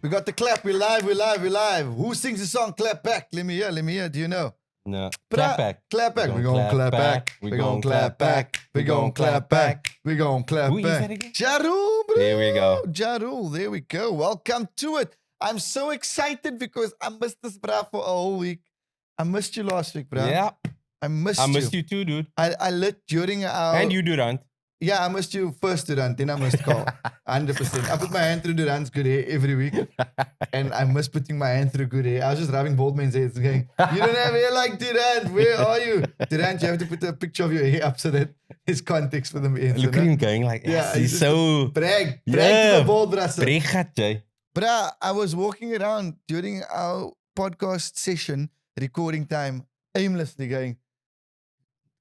We got the clap. We're live. Who sings the song? Clap back. Let me hear. Do you know? No. Clap back. Clap back. We're going to clap back. We're going to clap back. We're going to clap back. We're going to clap Who back. is that again? Jarul, bro. There we go. Jarul, there we go. Welcome to it. I'm so excited because I missed this, bro, for a whole week. I missed you last week, bro. Yeah. I missed you too, dude. I lit during our... And you, Durant. Yeah, I missed you first, Durant. Then I missed Carl. 100%. I put my hand through Durant's good hair every week. And I miss putting my hand through good hair. I was just rubbing bald man's heads going, you don't have hair like Durant. Where are you? Durant, you have to put a picture of your hair up so that there's context for them. Look at him going like, yeah, he's so... Brag to the bald brasser. Brag, Jay. Bruh, I was walking around during our podcast session, recording time, aimlessly going,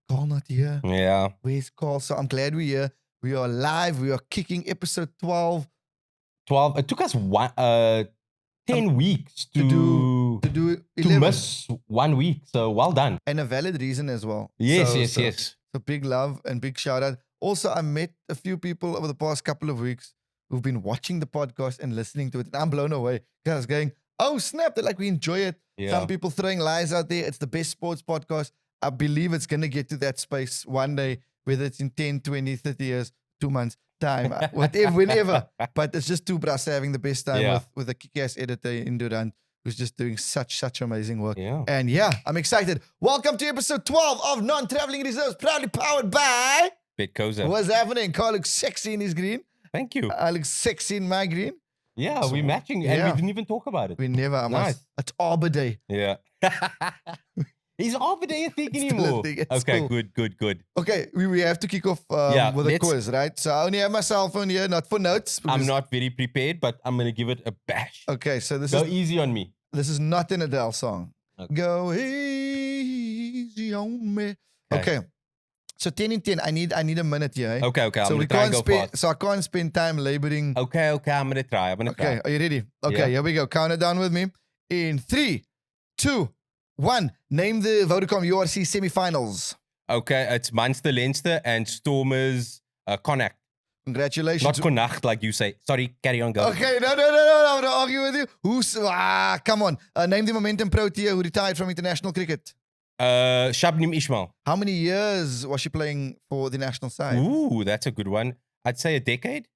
Carl not here. Yeah. Where's Carl? So I'm glad we're here. We are live. We are kicking episode 12. 12. It took us 10 weeks to do 11. miss 1 week. So well done. And a valid reason as well. Yes. So big love and big shout out. Also, I met a few people over the past couple of weeks who've been watching the podcast and listening to it. And I'm blown away because I was going, oh, snap. They're like, we enjoy it. Yeah. Some people throwing lies out there. It's the best sports podcast. I believe it's going to get to that space one day, whether it's in 10, 20, 30 years, 2 months time, whatever, whenever. But it's just two bras having the best time with a kick-ass editor in Durant who's just doing such amazing work. Yeah. And yeah, I'm excited. Welcome to episode 12 of Non-Traveling Reserves, proudly powered by... Betcoza. What's happening? Carl looks sexy in his green. Thank you. I look sexy in my green. Yeah, we're matching and we didn't even talk about it. We never. Nice. It's Arbor Day. Yeah. Is Arbor Day a thing anymore? Okay, cool. Good. Okay, we have to kick off with a quiz, right? So I only have my cell phone here, not for notes. I'm not very prepared, but I'm going to give it a bash. Okay, so Go easy on me. This is not an Adele song. Okay. Go easy on me. Okay. So 10 in 10, I need a minute here. Eh? Okay. So we can't spend. So I can't spend time laboring. Okay. I'm gonna try. Okay, are you ready? Okay, Here we go. Count it down with me. In 3, 2, 1. Name the Vodacom URC semi-finals. Okay, it's Munster, Leinster, and Stormers, Connacht. Congratulations. Not Connacht, like you say. Sorry, carry on, go. Okay, no. I'm gonna argue with you. Come on. Name the Momentum Protea who retired from international cricket. Shabnim Ismail. How many years was she playing for the national side? Ooh, that's a good one. I'd say a decade.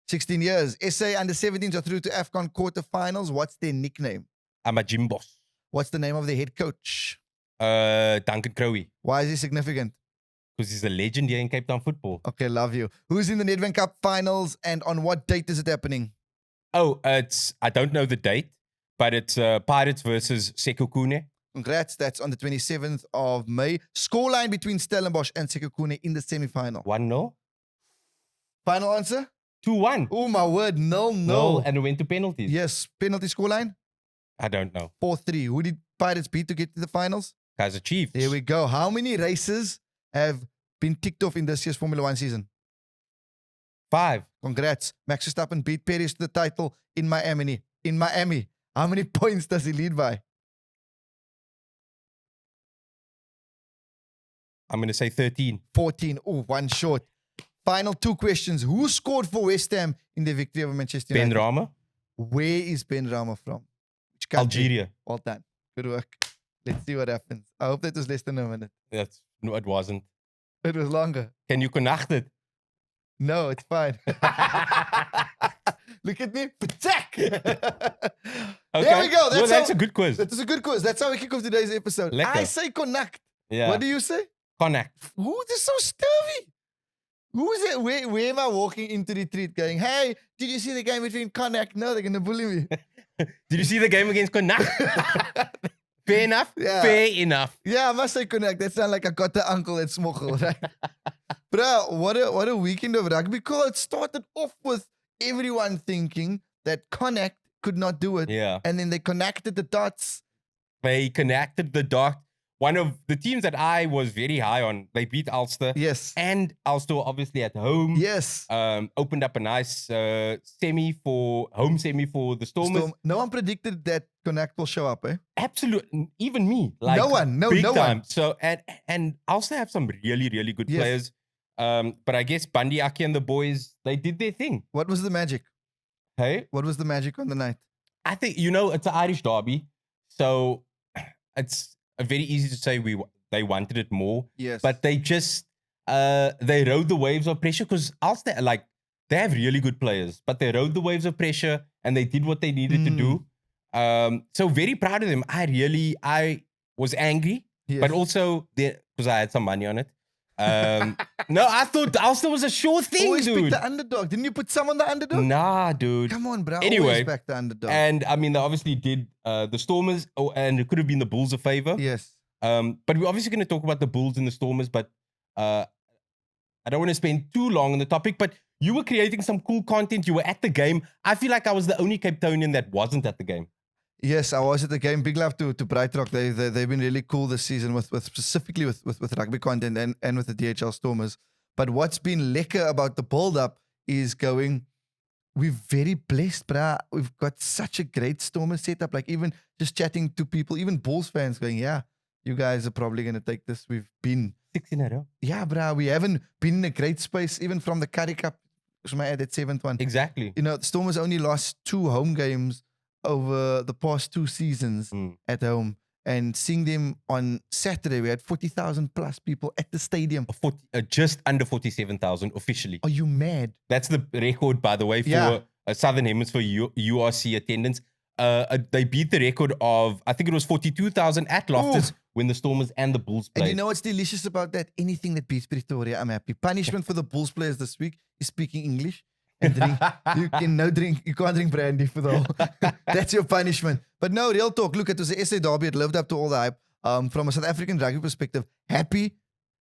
16 years. SA under-17s are through to AFCON quarterfinals. What's their nickname? Amajimbos. What's the name of their head coach? Duncan Crowe. Why is he significant? Because he's a legend here in Cape Town football. Okay, love you. Who's in the Nedbank Cup finals and on what date is it happening? Oh, I don't know the date, but it's Pirates versus Sekhukhune. Congrats. That's on the 27th of May. Scoreline between Stellenbosch and Sekhukhune in the semi-final. 1-0. Final answer? 2-1. Oh, my word. No. And we went to penalties. Yes. Penalty scoreline? I don't know. 4-3. Who did Pirates beat to get to the finals? Kaizer Chiefs. There we go. How many races have been ticked off in this year's Formula 1 season? 5. Congrats. Max Verstappen beat Perez to the title in Miami. How many points does he lead by? I'm going to say 13. 14. Oh, one short. Final 2 questions. Who scored for West Ham in the victory over Manchester United? Ben Rama. Where is Ben Rama from? Which country? Algeria. Well done. Good work. Let's see what happens. I hope that was less than a minute. No, it wasn't. It was longer. Can you connect it? No, it's fine. Look at me. Attack! Okay. There we go. That's a good quiz. That is a good quiz. That's how we kick off today's episode. Lekker. I say connect. Yeah. What do you say? Connect. Who is so sturdy? Who is it? Where am I walking into the retreat going, hey, did you see the game between Connacht? No, they're going to bully me. Did you see the game against Connacht? Fair enough? Yeah. Fair enough. Yeah, I must say Connacht. That sounds like I got the uncle at Smochel, right? Bro, what a weekend of rugby. Because it started off with everyone thinking that Connacht could not do it. Yeah. And then they connected the dots. They connected the dot. One of the teams that I was very high on, they beat Ulster. Yes. And Ulster obviously at home. Yes. Opened up a nice home semi for the Stormers. No one predicted that Connacht will show up, eh? Absolutely. Even me. Like, no one. Big no time. one. So, and Ulster have some really, really good players. But I guess Bandi Aki and the boys, they did their thing. What was the magic? Hey? What was the magic on the night? I think, it's an Irish derby. So it's very easy to say they wanted it more. Yes. But they just, they rode the waves of pressure because Ulster, they have really good players, but they rode the waves of pressure and they did what they needed to do. So very proud of them. I was angry, but also because I had some money on it. No, I thought Ulster was a sure thing, Always dude. pick the underdog. Didn't you put some on the underdog? Nah, dude. Come on, bro. Anyway, Always back the underdog. And I mean, they obviously did the Stormers, and it could have been the Bulls a favor. Yes. But we're obviously going to talk about the Bulls and the Stormers, but I don't want to spend too long on the topic. But you were creating some cool content. You were at the game. I feel like I was the only Cape Townian that wasn't at the game. Yes, I was at the game. Big love to Bright Rock. They've been really cool this season with specifically with rugby content and with the DHL Stormers. But what's been lekker about the build-up is we're very blessed, bruh. We've got such a great Stormers setup. Like even just chatting to people, even Bulls fans going, yeah, you guys are probably going to take this. We've been 6 in a row. Yeah, bruh. We haven't been in a great space, even from the Currie Cup. That 7th one. Exactly. The Stormers only lost 2 home games over the past 2 seasons at home, and seeing them on Saturday, we had 40,000 plus people at the stadium. Just under 47,000 officially. Are you mad? That's the record, by the way, for a Southern Hemisphere URC attendance. They beat the record of, I think it was 42,000 at Loftus when the Stormers and the Bulls played. And you know what's delicious about that? Anything that beats Pretoria, I'm happy. Punishment for the Bulls players this week is speaking English. And drink. You can't drink brandy for the whole. That's your punishment. But no, real talk. Look, it was the SA Derby. It lived up to all the hype. From a South African rugby perspective, happy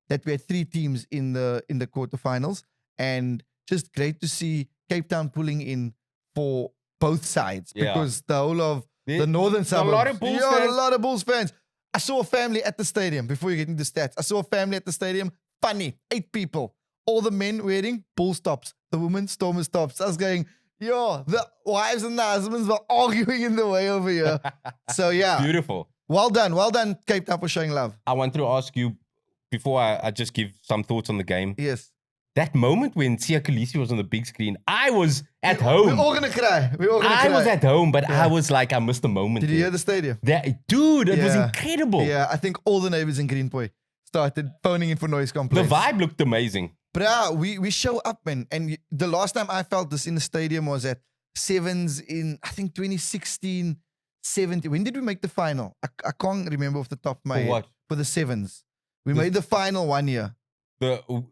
that we had 3 teams in the quarterfinals, and just great to see Cape Town pulling in for both sides because the whole of the northern suburbs. A lot of Bulls fans. I saw a family at the stadium. Before you get into stats, I saw a family at the stadium. Funny, 8 people. All the men wearing Bulls tops, the women Stormers tops. I was going, the wives and the husbands were arguing in the way over here. So yeah. Beautiful. Well done, Cape Town, for showing love. I wanted to ask you, before I just give some thoughts on the game. Yes. That moment when Sia Khaleesi was on the big screen, I was at home. We're all going to cry. I was at home, but I was like, I missed the moment. Did you hear the stadium? Dude, it was incredible. Yeah, I think all the neighbors in Greenpoint started phoning in for noise complaints. The vibe looked amazing. Bruh, we show up, man. And the last time I felt this in the stadium was at Sevens in, I think, 2016, 17. When did we make the final? I can't remember off the top of my head. What? For the Sevens. We made the final one year.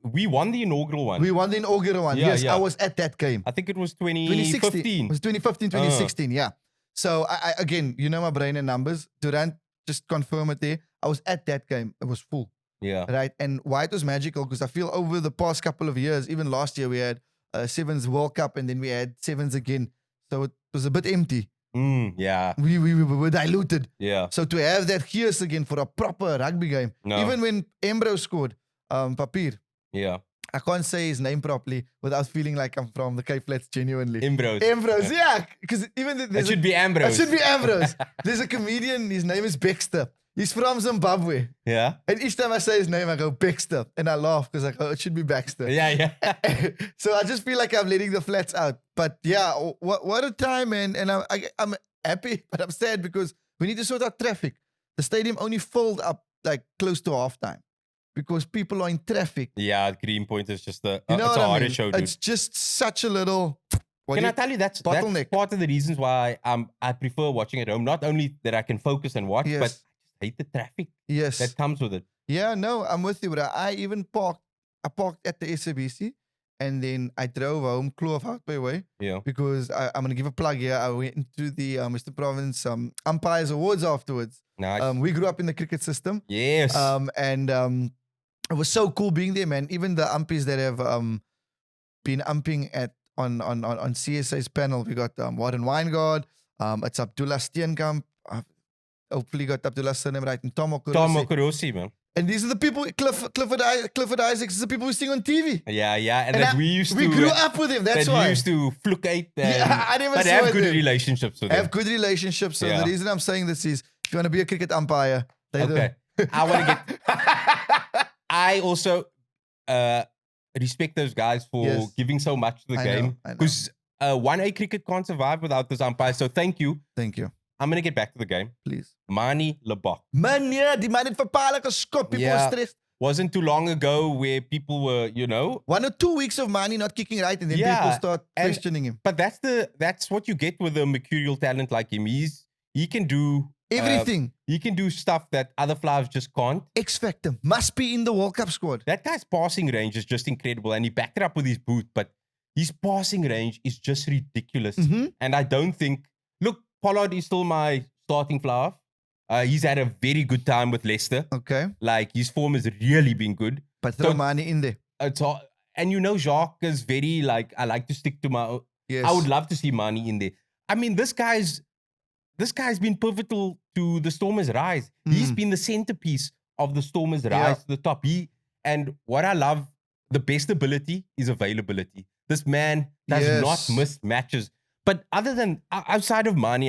We won the inaugural one. We won the inaugural one. Yes, I was at that game. I think it was 2015. It was 2015, 2016, yeah. So, I again, my brain and numbers. Durant, just confirm it there. I was at that game. It was full. Yeah. Right. And why it was magical, because I feel over the past couple of years, even last year, we had Sevens World Cup and then we had Sevens again. So it was a bit empty. Yeah. We were diluted. Yeah. So to have that here again for a proper rugby game, even when Embro scored, Papir. Yeah. I can't say his name properly without feeling like I'm from the Cape Flats, genuinely. Ambrose, yeah. Because even it should be Ambrose. It should be Ambrose. There's a comedian, his name is Baxter. He's from Zimbabwe. Yeah. And each time I say his name, I go, Baxter. And I laugh because I go, it should be Baxter. Yeah. So I just feel like I'm letting the flats out. But yeah, what a time, man. And I'm happy, but I'm sad because we need to sort out traffic. The stadium only filled up like close to halftime because people are in traffic. Yeah, Greenpoint is just it's a harder show, dude. It's just such a little... Can I tell you, that's part of the reasons why I prefer watching at home. Not only that I can focus and watch, but I hate the traffic that comes with it. Yeah, no, I'm with you, bro. I even parked at the SABC and then I drove home, Kloofhoutby way. Yeah. Because I'm going to give a plug here. I went into the Mr. Province Umpires Awards afterwards. Nice. We grew up in the cricket system. Yes. And it was so cool being there, man. Even the umpies that have been umping on CSA's panel, we got Warren Weingard, it's Abdullah Steenkamp. Hopefully got Abdullah's surname right, and Tom Okorosi, man. And these are the people, Clifford Isaacs, these are the people we see on TV. Yeah. And we grew up with him, that's why. We used to flucate them. I never but have good relationships with them. Have good relationships. So the reason I'm saying this is, if you want to be a cricket umpire, I want to get... I also respect those guys for giving so much to the game. Because 1A cricket can't survive without this umpire. So thank you. Thank you. I'm going to get back to the game. Please. Mani Lebok. Man, yeah, die man het verpaal geskop. People were stressed. Wasn't too long ago where people were, 1 or 2 weeks of Mani not kicking right, and then people start questioning him. But that's what you get with a mercurial talent like him. He can do everything. He can do stuff that other flyers just can't. X Factor must be in the World Cup squad. That guy's passing range is just incredible, and he backed it up with his boot. But his passing range is just ridiculous. And I don't think. Look, Pollard is still my starting flower. He's had a very good time with Leicester. Okay. Like, his form has really been good. But throw Mani in there. And Jacques is very, like, I like to stick to my... Yes. I would love to see Mani in there. I mean, this guy's been pivotal to the Stormers' rise. He's been the centerpiece of the Stormers' rise to the top. And what I love, the best ability is availability. This man does not miss matches. But outside of Mani,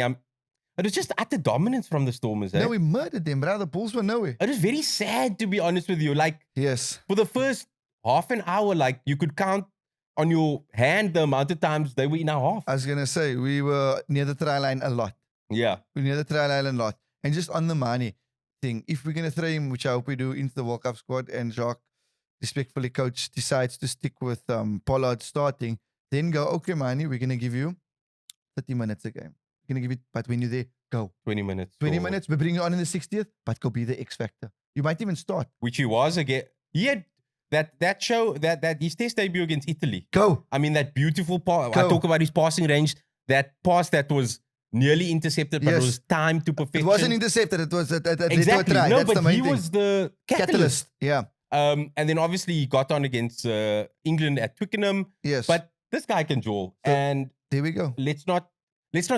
it was just utter dominance from the Stormers. No, we murdered them, bro. The Bulls were nowhere. It was very sad, to be honest with you. Like, for the first half an hour, like, you could count on your hand the amount of times they were in our half. I was going to say, we were near the try line a lot. Yeah. We were near the try line a lot. And just on the Mani thing, if we're going to throw him, which I hope we do, into the World Cup squad, and Jacques, respectfully coach, decides to stick with Pollard starting, then go, okay, Mani, we're going to give you 30 minutes a game. We're going to give it, but when you're there, go. 20 minutes. 20 minutes, we bring you on in the 60th, but go be the X Factor. You might even start. Which he was again. He had that show, that his test debut against Italy. Go. I mean, that beautiful pass. I talk about his passing range. That pass that was nearly intercepted, but it was timed to perfection. It wasn't intercepted. It was a exactly. try. No, that's but the main he thing. was the catalyst. Yeah. And then obviously he got on against England at Twickenham. Yes. But this guy can draw. So, and there we go. Let's not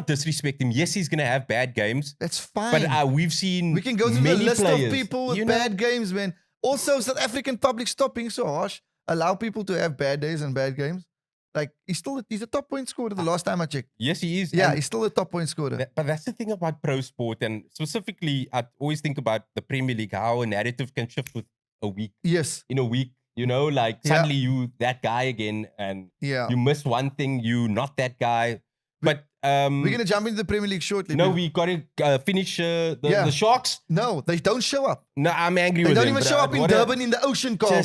disrespect him. Yes, he's going to have bad games. That's fine. But we've seen we can go through many the list players, of people with bad games, man. Also, South African public stopping so harsh. Allow people to have bad days and bad games. Like, he's a top point scorer the last time I checked. Yes, he is. Yeah, he's still a top point scorer. But that's the thing about pro sport. And specifically, I always think about the Premier League, how a narrative can shift with a week. Yes. In a week, like suddenly you that guy again, and you miss one thing, you not that guy. But we're going to jump into the Premier League shortly. No, we got to finish the Sharks. No, they don't show up. No, I'm angry with them. They don't even show up in Durban in the ocean, Carl.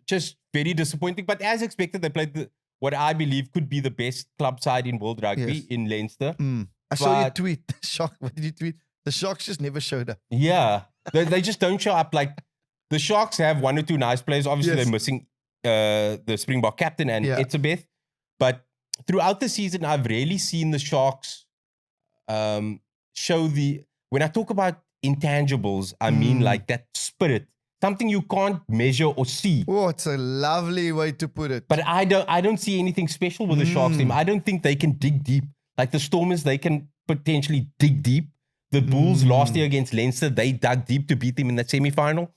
Just very disappointing. But as expected, they played what I believe could be the best club side in world rugby in Leinster. I saw your tweet. What did you tweet? The Sharks just never showed up. Yeah, they just don't show up. Like, the Sharks have one or two nice players. Obviously, they're missing the Springbok captain and Etzebeth. But throughout the season, I've rarely seen the Sharks show when I talk about intangibles, I mean like that spirit. Something you can't measure or see. Oh, it's a lovely way to put it. But I don't see anything special with the Sharks team. I don't think they can dig deep. Like the Stormers, they can potentially dig deep. The Bulls last year against Leinster, they dug deep to beat them in that semi-final.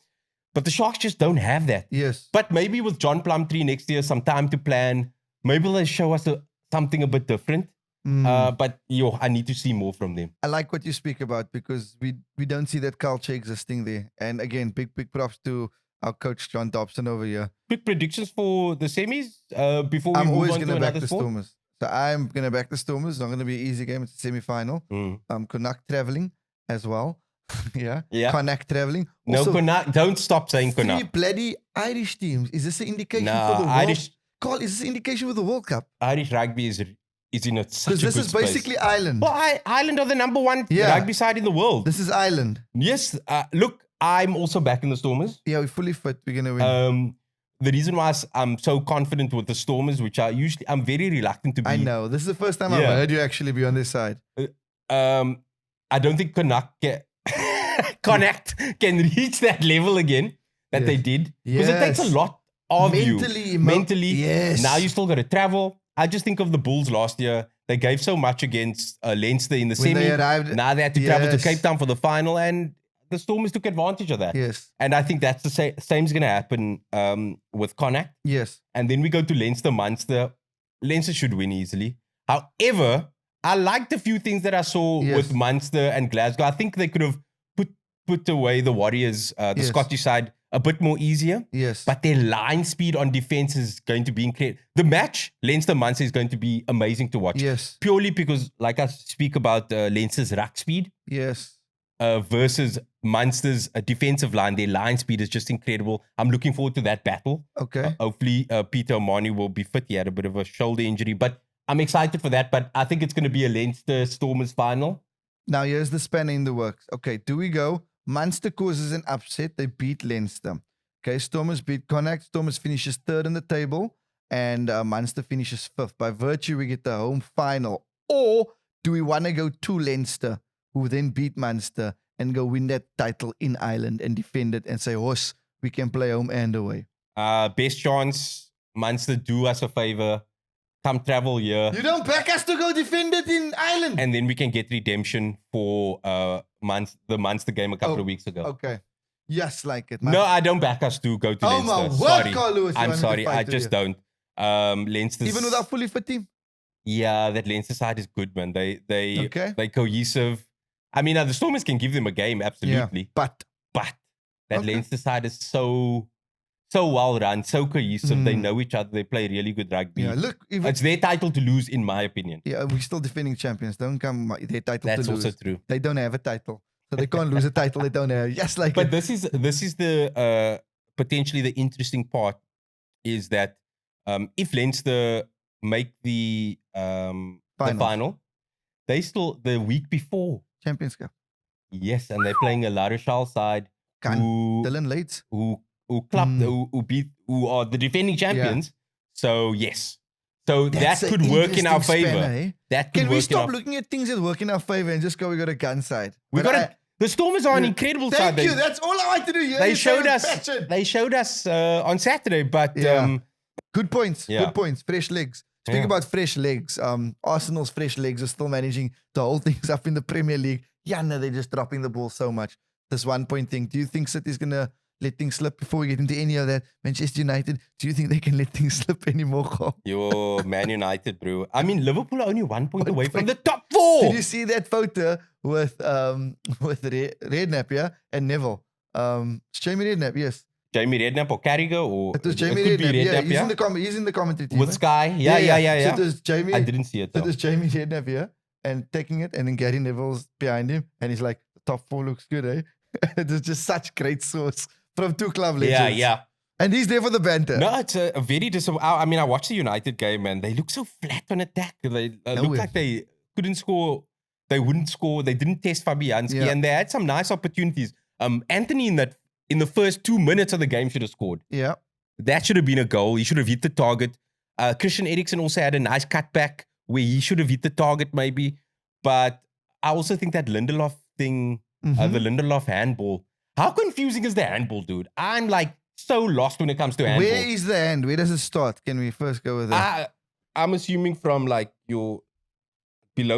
But the Sharks just don't have that. Yes. But maybe with John Plumtree next year, some time to plan, maybe they'll show us something a bit different. But I need to see more from them. I like what you speak about because we don't see that culture existing there. And again, big props to our coach John Dobson over here. Quick predictions for the semis before we I'm move always on going to to back another the sport? Stormers. So I'm going to back the Stormers. It's not going to be an easy game. It's a semi-final. Connacht traveling as well. Yeah. Connacht traveling. Also, no, Connacht. Don't stop saying 3 Connacht. bloody Irish teams. Is this an indication for the World Carl, is this an indication for the World Cup? Irish rugby is in such a good space. Because this is basically Ireland. Well, Ireland are the number one rugby side in the world. This is Ireland. Yes. Look, I'm also backing the Stormers. Yeah, we're fully fit. We're going to win. The reason why I'm so confident with the Stormers, which I'm very reluctant to be. I know. This is the first time I've heard you actually be on this side. I don't think Connacht can reach that level again that they did. Because it takes a lot of mentally. Yes. Now you still got to travel. I just think of the Bulls last year. They gave so much against Leinster in the when semi. They arrived, now they had to travel to Cape Town for the final, and the Stormers took advantage of that. Yes. And I think that's the same is going to happen with Connacht. Yes. And then we go to Leinster, Munster. Leinster should win easily. However, I liked a few things that I saw with Munster and Glasgow. I think they could have put away the Warriors, the Scottish side, a bit more easier. Yes. But their line speed on defense is going to be incredible. The match, Leinster-Munster, is going to be amazing to watch. Yes. Purely because, like I speak about Leinster's ruck speed Yes. versus Munster's defensive line. Their line speed is just incredible. I'm looking forward to that battle. Okay. Hopefully, Peter Omani will be fit. He had a bit of a shoulder injury, but I'm excited for that. But I think it's going to be a Leinster-Stormers final. Now, here's the spanner in the works. Okay, do we go? Munster causes an upset. They beat Leinster. Okay, Stormers beat Connacht. Stormers finishes third in the table, and Munster finishes fifth. By virtue, we get the home final. Or do we want to go to Leinster, who then beat Munster, and go win that title in Ireland and defend it and say, horse, we can play home and away? Best chance, Munster, do us a favor. Come travel here. You don't back us to go defend it in Ireland. And then we can get redemption for the Munster game a couple of weeks ago. Okay. Yes, like it, man. No, I don't back us to go to Oh, Leinster. my word, Sorry. Carl Lewis, I'm sorry. I just don't. Leinster's... Even without fully fit team? Yeah, that Leinster side is good, man. They cohesive. I mean, the Stormers can give them a game, absolutely. Yeah, but that Leinster side is so well run, so cohesive. They know each other. They play really good rugby. Yeah, look, it's their title to lose, in my opinion. Yeah, we're still defending champions. Don't come their title That's to lose. also true. They don't have a title, so they can't lose a title they don't have. Yes, like. But this is the potentially the interesting part is that if Leinster make the final, they still the week before Champions Cup. Yes, and they're playing a La Rochelle side Dylan Leeds who are the defending champions. Yeah. So yes, so that could work in our favor. Spanner, eh? That could Can work we stop looking at things that work in our favor and just go? We got a gun side. The Stormers are an incredible side. Thank you. That's all I want to do. Here. They showed us on Saturday, but good points. Yeah. Good points. Fresh legs. Speaking about fresh legs, Arsenal's fresh legs are still managing to hold things up in the Premier League. Yeah, no, they're just dropping the ball so much. This 1 point thing. Do you think City's gonna let things slip before we get into any of that? Manchester United, do you think they can let things slip anymore? Yo, Man United, bro. I mean, Liverpool are only 1 point away from the top 4. Did you see that photo with Redknapp, yeah, and Neville? It's Jamie Redknapp, yes. Jamie Redknapp or Carragher or it was Jamie Redknapp. Yeah, he's in the commentary team. With Sky, yeah. So it was Jamie. I didn't see it. So it was Jamie Redknapp here and taking it, and then Gary Neville's behind him, and he's like, "The top 4 looks good, eh?" It was just such great source from two club legends. Yeah. And he's there for the banter. No, it's a very I mean, I watched the United game, and they look so flat on attack. They look like they couldn't score. They wouldn't score. They didn't test Fabianski, and they had some nice opportunities. Anthony in the first 2 minutes of the game should have scored. Yeah. That should have been a goal. He should have hit the target. Christian Eriksen also had a nice cutback where he should have hit the target maybe. But I also think that Lindelof thing, the Lindelof handball, how confusing is the handball, dude? I'm like so lost when it comes to handball. Where is the hand? Where does it start? Can we first go with that? I'm assuming from like below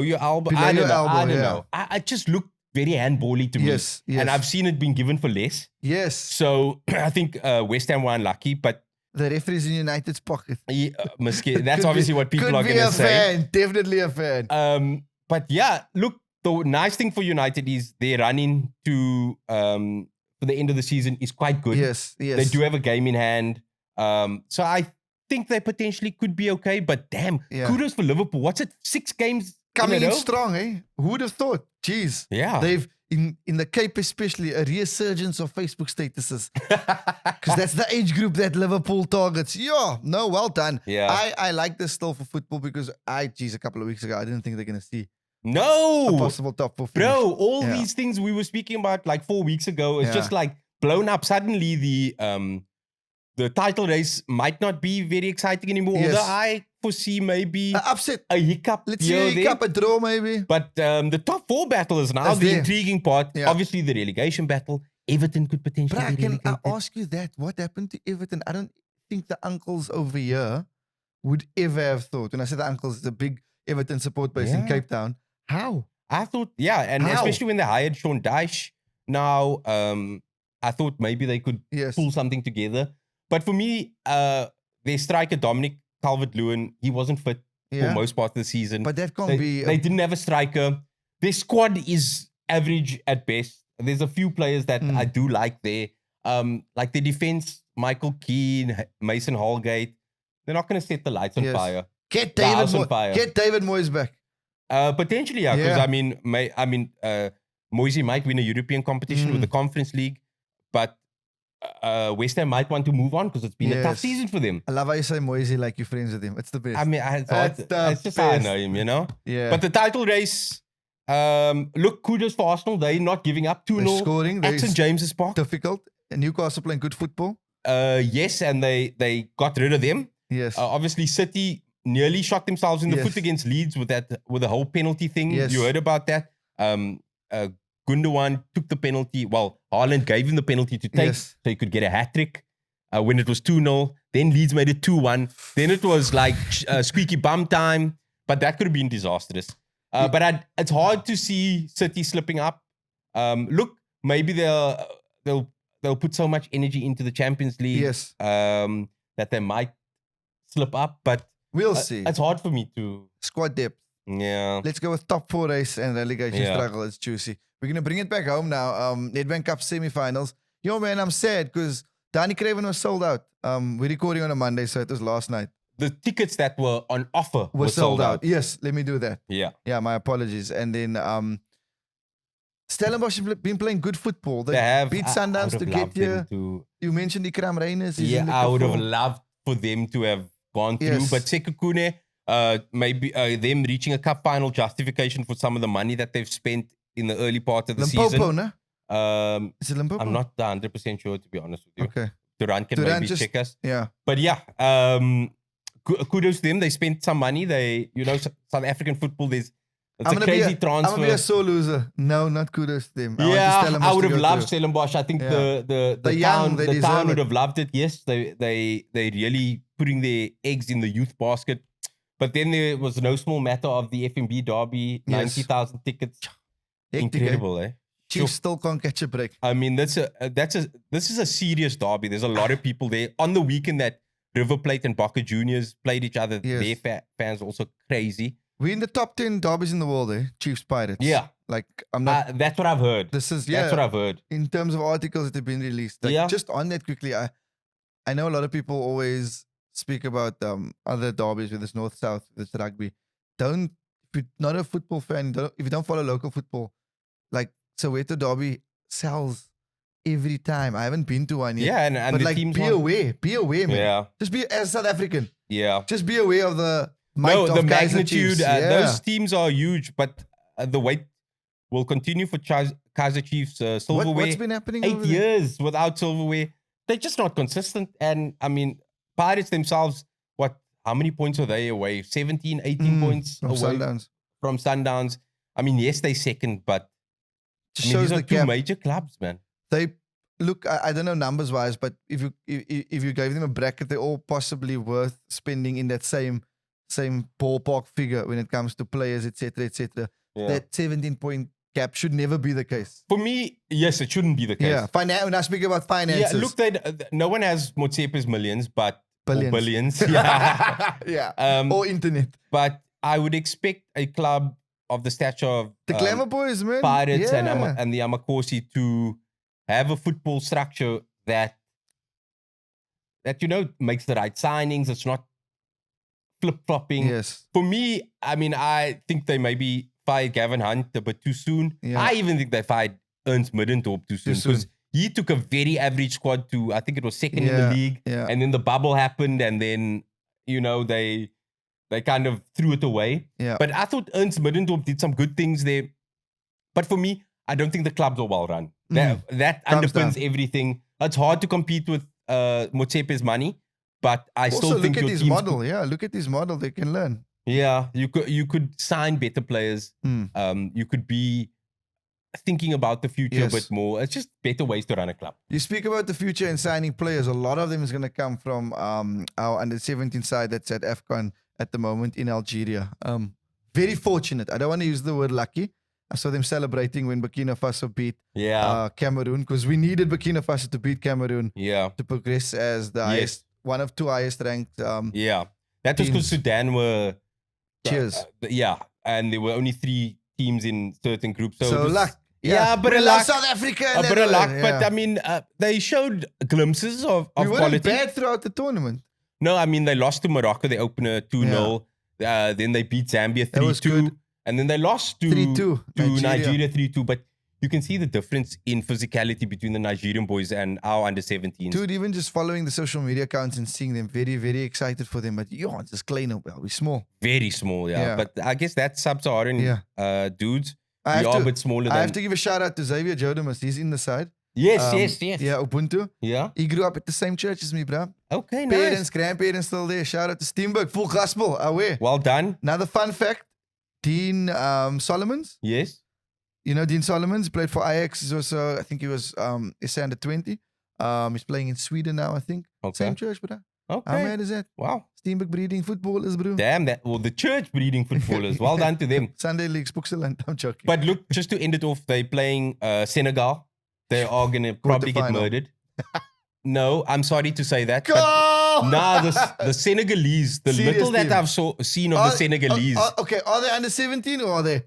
your elbow. I don't know. I just look very handbally to me. Yes. And I've seen it being given for less. Yes. So I think West Ham were unlucky, but the referee's in United's pocket. That's obviously what people are going to say. Fan. Definitely a fan. But yeah, look, the nice thing for United is their run to for the end of the season is quite good. Yes. They do have a game in hand. So I think they potentially could be okay. But damn, kudos for Liverpool. What's it? 6 games coming in strong, eh? Who would have thought? Jeez. Yeah. They've, in the Cape especially, a resurgence of Facebook statuses. Because that's the age group that Liverpool targets. Yeah. No, well done. Yeah. I like this still for football because a couple of weeks ago, I didn't think they're going to see a possible top 4 finish. Bro, all these things we were speaking about like 4 weeks ago, it's just like blown up. Suddenly the title race might not be very exciting anymore. Although I foresee maybe upset, a hiccup. Let's see a hiccup, a draw maybe. But the top 4 battle is now the intriguing part. Yeah. Obviously, the relegation battle. Everton could potentially be relegated. Can I ask you that? What happened to Everton? I don't think the uncles over here would ever have thought. When I say the uncles, it's a big Everton support base in Cape Town. How? I thought, especially when they hired Sean Dyche. Now, I thought maybe they could pull something together. But for me, their striker, Dominic Calvert-Lewin, he wasn't fit for most part of the season. But that can't be... They didn't have a striker. Their squad is average at best. There's a few players that I do like there. Like the defense, Michael Keane, Mason Holgate, they're not going to set the lights on fire. Get The David house on fire. Get David Moyes back. Potentially, yeah. Because Moisey might win a European competition with the Conference League, but West Ham might want to move on because it's been a tough season for them. I love how you say Moisey like you're friends with him. It's the best. I mean, it's just how I know him, you know? Yeah. But the title race, look, kudos for Arsenal. They're not giving up 2-0 scoring. at St. James's Park. Difficult. And Newcastle playing good football. Yes, and they got rid of them. Yes. Obviously, City nearly shot themselves in the foot against Leeds with the whole penalty thing. Yes. You heard about that. Gundogan took the penalty. Well, Haaland gave him the penalty to take so he could get a hat-trick when it was 2-0. Then Leeds made it 2-1. Then it was like squeaky bum time. But that could have been disastrous. But it's hard to see City slipping up. Look, maybe they'll put so much energy into the Champions League that they might slip up. But we'll see. It's hard for me to... Squad depth. Yeah. Let's go with top 4 race and relegation struggle. It's juicy. We're going to bring it back home now. Nedbank Cup semi-finals. Yo, man, I'm sad because Danny Craven was sold out. We're recording on a Monday, so it was last night. The tickets that were on offer were sold out. Yes, let me do that. Yeah. Yeah, my apologies. And then Stellenbosch have been playing good football. They have beat Sundowns to get here. You mentioned Ikram Reyners. Yeah, I would have loved for them to have gone through. But Sekhukhune, maybe them reaching a cup final justification for some of the money that they've spent in the early part of the season. No? Is it Limpopo? I'm not 100% sure, to be honest with you. Okay. Durant can maybe check us. Yeah. But yeah, kudos to them. They spent some money. South African football, it's a crazy transfer. I'm going to be a sore loser. No, not kudos to them. I would have loved Stellenbosch. I think the town would have loved it. Yes, they really putting their eggs in the youth basket. But then there was no small matter of the FNB Derby, 90,000 tickets. Incredible, eh? Chiefs still can't catch a break. I mean, this is a serious derby. There's a lot of people there. On the weekend that River Plate and Boca Juniors played each other, their fans also crazy. We're in the top 10 derbies in the world, eh? Chiefs Pirates. Yeah. Like, I'm not... that's what I've heard. That's what I've heard. In terms of articles that have been released. Like, just on that quickly, I know a lot of people always speak about other derbies, whether it's North-South, whether it's rugby. If you're not a football fan, if you don't follow local football, like Soweto Derby sells every time. I haven't been to one yet. Yeah, and but the like, teams be aware, man. Yeah. Just be, as South African. Yeah. Just be aware of the the magnitude. Those teams are huge, but the wait will continue for Kaizer Chiefs silverware. What's been happening 8 years without silverware. They're just not consistent. And I mean, Pirates themselves, how many points are they away? 17, 18 points from away from Sundowns. I mean, yes, they second, but these are two major clubs, man. They look, I don't know numbers wise, but if you gave them a bracket, they're all possibly worth spending in that same ballpark figure when it comes to players, etc., etc. Yeah. That 17-point gap should never be the case. For me, yes, it shouldn't be the case. Yeah, when I speak about finances. Yeah, look, no one has Motsepe's millions, but billions. Yeah, yeah. Or internet. But I would expect a club of the stature of the Glamour Boys, man, Pirates and the Amakosi to have a football structure that makes the right signings. It's not flip-flopping. Yes. For me, I mean, I think they maybe fired Gavin Hunt a bit too soon. Yeah. I even think they fired Ernst Middendorp too soon because he took a very average squad to, I think it was second in the league. Yeah. And then the bubble happened and then, they kind of threw it away. Yeah. But I thought Ernst Middendorp did some good things there. But for me, I don't think the clubs are well run. That underpins everything. It's hard to compete with Motsepe's money. But I also still think look at his model. Yeah, look at his model. They can learn. Yeah, you could sign better players. You could be thinking about the future a bit more. It's just better ways to run a club. You speak about the future and signing players. A lot of them is going to come from our under-17 side that's at AFCON at the moment in Algeria. Very fortunate. I don't want to use the word lucky. I saw them celebrating when Burkina Faso beat Cameroon because we needed Burkina Faso to beat Cameroon to progress as the highest. One of two highest ranked. That was because Sudan were. Cheers. And there were only 3 teams in certain groups. So luck. Yeah, but we a love luck. South Africa. A bit of luck, but I mean, they showed glimpses of we weren't quality. bad throughout the tournament. No, I mean, they lost to Morocco. They opened a 2-0. Then they beat Zambia That was 3-2. good. And then they lost to 3-2, to Nigeria. Nigeria 3-2. But you can see the difference in physicality between the Nigerian boys and our under-17s. Dude, even just following the social media accounts and seeing them, very, very excited for them. But it's just klein op, we're small. Very small, Yeah. But I guess that's sub-Saharan dudes. I We have are to- a bit smaller I than... have to give a shout out to Xavier Jodemus. He's in the side. Yes. Yeah, Ubuntu. Yeah. He grew up at the same church as me, bro. Okay, nice. Parents, grandparents still there. Shout out to Steenberg, full gospel. Away. Well done. Another fun fact: Dean Solomons. Yes. You know Dean Solomons played for Ajax. He's also, I think he was SA under 20. He's playing in Sweden now, I think. Okay. Same church, bro. How Okay. mad is that? Wow. Steenberg breeding footballers, bro. Damn that. Well, the church breeding footballers. Well done to them. Sunday League, Spookseland. I'm joking. But look, just to end it off, they're playing Senegal. They are going to probably get Quarterfinal. murdered. No, I'm sorry to say that. Go! But nah, the Senegalese, the Serious little that team. I've seen of the Senegalese. Okay, are they under 17 or are they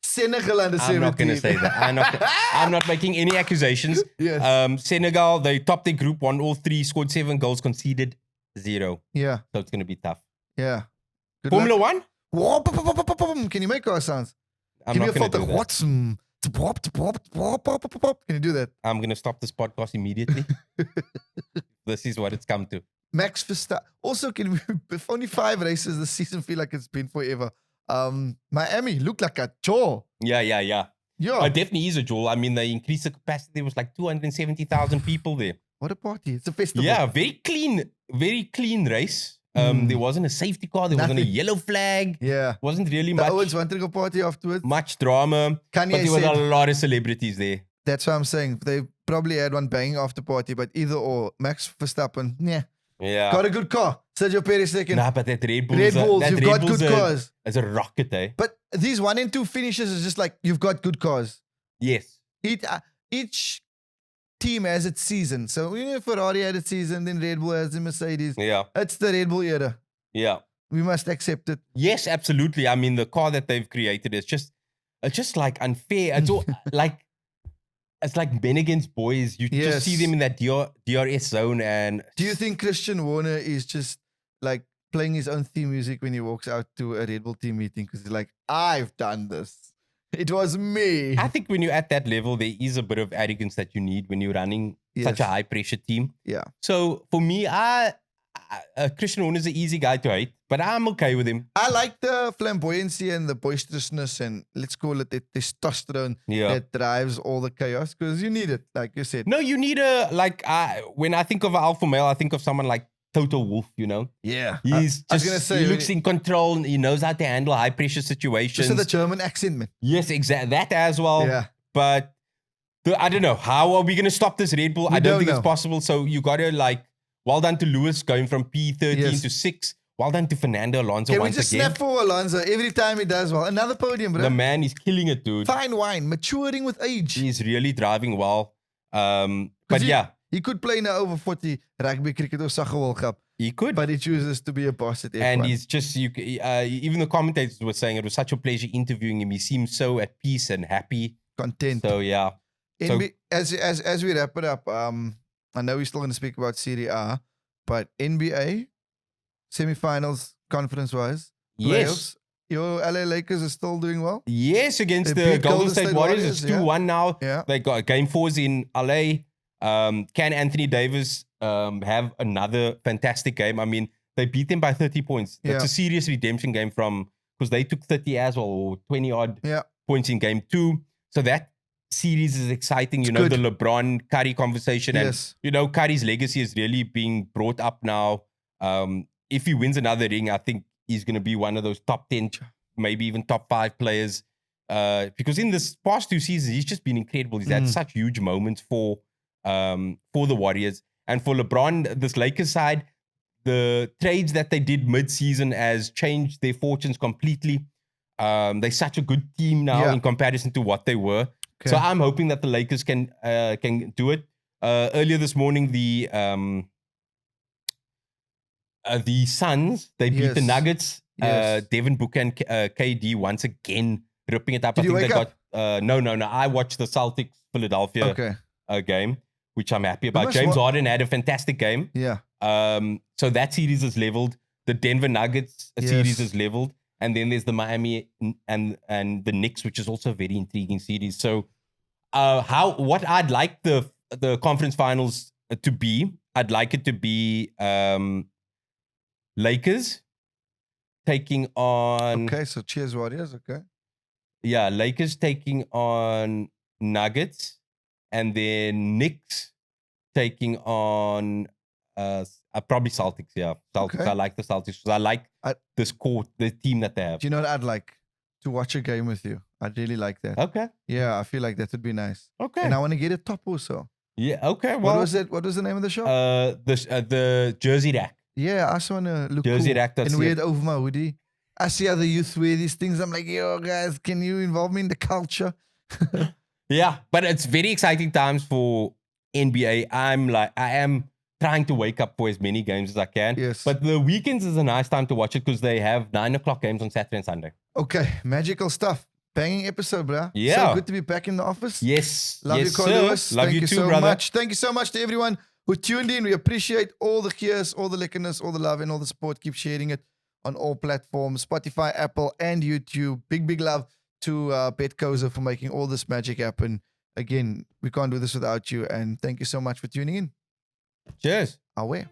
Senegal under 17? I'm not going to say that. I'm not making any accusations. Yes. Senegal, they topped their group, won all 3, scored 7 goals, conceded 0. Yeah, So it's going to be tough. yeah. Good Formula luck. 1? Whoa, pop, pop, pop, pop, pop. Can you make car sounds? I'm Give me not a going fault to do of that. what's Can you do that? I'm going to stop this podcast immediately. This is what it's come to. Max Verstappen. Also, can we, if only 5 races this season feel like it's been forever. Miami looked like a chore. Yeah. Yeah. It definitely is a jewel. I mean, they increased the capacity. There was like 270,000 people there. What a party. It's a festival. Yeah, very clean race. There wasn't a safety car. There wasn't a Nothing. yellow flag. Yeah. Wasn't really The much Owens wanted to go party afterwards. much drama. Kanye But there was said, a lot of celebrities there. that's what I'm saying. They probably had one banging after party, but either or. Max Verstappen, yeah. Yeah. Got a good car. Sergio Perez second. Nah, but that Red Bull Red Bulls, you've got good cars. It's a rocket, eh? But these 1 and 2 finishes is just like, you've got good cars. Yes. Each team has its season. So, Ferrari had its season, then Red Bull has the Mercedes. Yeah. It's the Red Bull era. Yeah. We must accept it. Yes, absolutely. I mean, the car that they've created is just like unfair. It's all like it's like men against boys. You just see Yes. them in that DRS zone, and Do you think Christian Warner is just like playing his own theme music when he walks out to a Red Bull team meeting? Because he's like, I've done this. It was me. I think when you're at that level, there is a bit of arrogance that you need when you're running such a Yes. high pressure team. Yeah. So for me, Christian Horner is an easy guy to hate, but I'm okay with him. I like the flamboyancy and the boisterousness and let's call it the testosterone Yeah. that drives all the chaos because you need it, like you said. No, you need when I think of an alpha male, I think of someone like Toto Wolff, Yeah. He's I was just, gonna say, he looks in control and he knows how to handle high pressure situations. just the German accent, man. Yes, exactly. That as well. Yeah. But I don't know. How are we going to stop this Red Bull? We I don't don't think know. it's possible. So you got to well done to Lewis going from P13 Yes. to 6. Well done to Fernando Alonso Can we once just again. snap for Alonso every time he does well? Another podium, bro. The man is killing it, dude. Fine wine, maturing with age. He's really driving well. But he, yeah, He could play in an over 40 rugby, cricket or soccer World Cup, he could. but he chooses to be a boss at F1. And he's just, even the commentators were saying it was such a pleasure interviewing him. He seems so at peace and happy. content. So yeah. So- As we wrap it up, I know we're still going to speak about Serie A, but NBA semifinals, conference-wise, Yes. playoffs. Your LA Lakers are still doing well. Yes, against They the beat Golden State Warriors. It's 2-1 now. Yeah. They got game 4s in LA. Can Anthony Davis have another fantastic game? I mean, they beat them by 30 points. That's Yeah. a serious redemption game because they took 30 as well, or 20 odd Yeah. points in game 2. So that series is exciting. You It's know, good. the LeBron Curry conversation. Yes. And, Curry's legacy is really being brought up now. If he wins another ring, I think he's going to be one of those top 10, maybe even top 5 players. Because in this past 2 seasons, he's just been incredible. He's had such huge moments for the Warriors. And for LeBron, this Lakers side, the trades that they did mid-season has changed their fortunes completely. They're such a good team now in comparison to what they were. Okay. So I'm hoping that the Lakers can do it. Earlier this morning, the Suns, they beat the Yes. Nuggets. Yes. Devin Booker and KD once again ripping it up. Did you wake up? No. I watched the Celtics Philadelphia game, which I'm happy about. James Harden had a fantastic game. Yeah. So that series is leveled. The Denver Nuggets series is leveled. And then there's the Miami and the Knicks, which is also a very intriguing series. So what I'd like the conference finals to be, I'd like it to be Lakers taking on... Okay, so cheers, Warriors, okay. Yeah, Lakers taking on Nuggets, and then Knicks taking on probably Celtics. Yeah, Celtics. Okay. I like the Celtics because I like the team that they have. Do you know what I'd like? To watch a game with you. I'd really like that. Okay. Yeah, I feel like that would be nice. Okay. And I want to get a top also. Yeah. Okay. Well, what was it? What was the name of the show? The Jersey Rack. Yeah, I also want to look Jersey cool Rack. and wear it over my hoodie. I see other youth wear these things. I'm like, yo, guys, can you involve me in the culture? Yeah, but it's very exciting times for NBA. I am trying to wake up for as many games as I can. Yes. But the weekends is a nice time to watch it because they have 9 o'clock games on Saturday and Sunday. Okay, magical stuff. Banging episode, bro. Yeah. So good to be back in the office. Yes. Love yes, you, Carl Lewis. Love Thank you you too, so brother. much. Thank you so much to everyone who tuned in. We appreciate all the cheers, all the likeness, all the love, and all the support. Keep sharing it on all platforms, Spotify, Apple, and YouTube. Big love to Betkoza for making all this magic happen. Again, we can't do this without you. And thank you so much for tuning in. Cheers. Away.